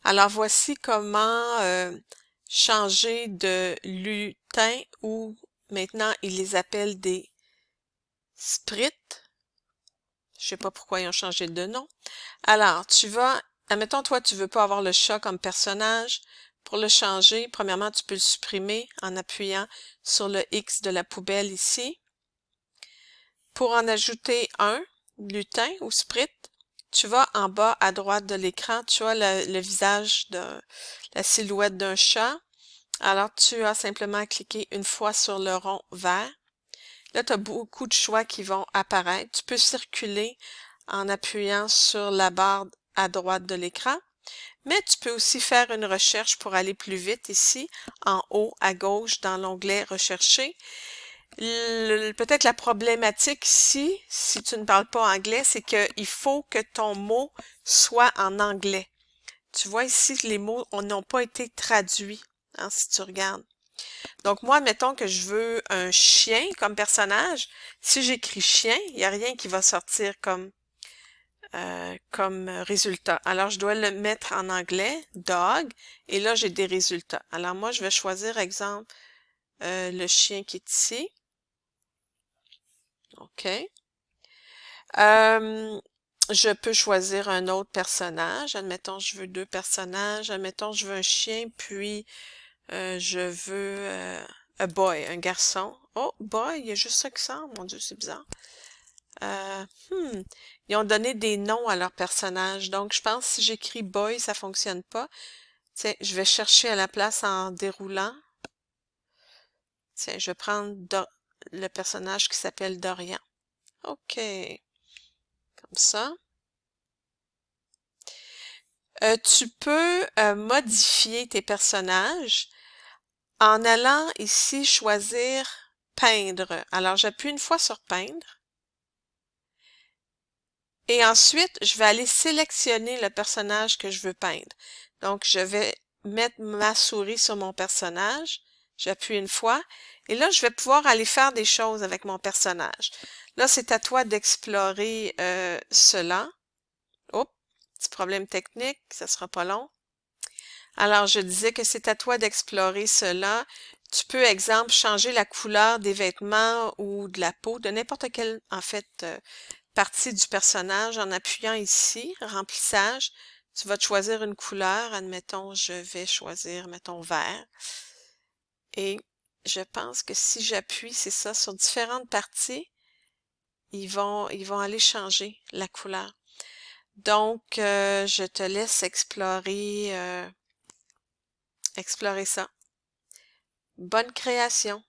Alors voici comment changer de lutins ou maintenant ils les appellent des sprites. Je sais pas pourquoi ils ont changé de nom. Alors tu vas, admettons toi tu veux pas avoir le chat comme personnage. Pour le changer, premièrement tu peux le supprimer en appuyant sur le X de la poubelle ici. Pour en ajouter un, lutin ou sprite, tu vas en bas à droite de l'écran, tu as le visage de la silhouette d'un chat. Alors, tu as simplement cliqué une fois sur le rond vert. Là, tu as beaucoup de choix qui vont apparaître. Tu peux circuler en appuyant sur la barre à droite de l'écran, mais tu peux aussi faire une recherche pour aller plus vite ici, en haut à gauche dans l'onglet Rechercher. Peut-être la problématique ici, si tu ne parles pas anglais, c'est qu'il faut que ton mot soit en anglais. Tu vois ici, les mots n'ont pas été traduits, hein, si tu regardes. Donc moi, mettons que je veux un chien comme personnage. Si j'écris chien, il n'y a rien qui va sortir comme résultat. Alors, je dois le mettre en anglais, dog, et là, j'ai des résultats. Alors moi, je vais choisir, exemple, le chien qui est ici. OK. Je peux choisir un autre personnage. Admettons, je veux deux personnages. Admettons, je veux un chien, puis je veux un boy, un garçon. Oh, boy, il y a juste ça qui sort. Mon Dieu, c'est bizarre. Euh, hmm, Ils ont donné des noms à leurs personnages. Donc, je pense que si j'écris boy, ça fonctionne pas. Tiens, je vais chercher à la place en déroulant. Tiens, je vais prendre le personnage qui s'appelle Dorian. OK. Comme ça. Tu peux modifier tes personnages en allant ici choisir peindre. Alors, j'appuie une fois sur peindre. Et ensuite, je vais aller sélectionner le personnage que je veux peindre. Donc, je vais mettre ma souris sur mon personnage. J'appuie une fois. Et là, je vais pouvoir aller faire des choses avec mon personnage. Là, c'est à toi d'explorer cela. Oh, petit problème technique, ça sera pas long. Alors, je disais que c'est à toi d'explorer cela. Tu peux, exemple, changer la couleur des vêtements ou de la peau, de n'importe quelle, en fait, partie du personnage en appuyant ici, remplissage. Tu vas te choisir une couleur. Admettons, je vais choisir, mettons, vert. Et je pense que si j'appuie, c'est ça, sur différentes parties, ils vont aller changer la couleur. Donc, je te laisse explorer ça. Bonne création!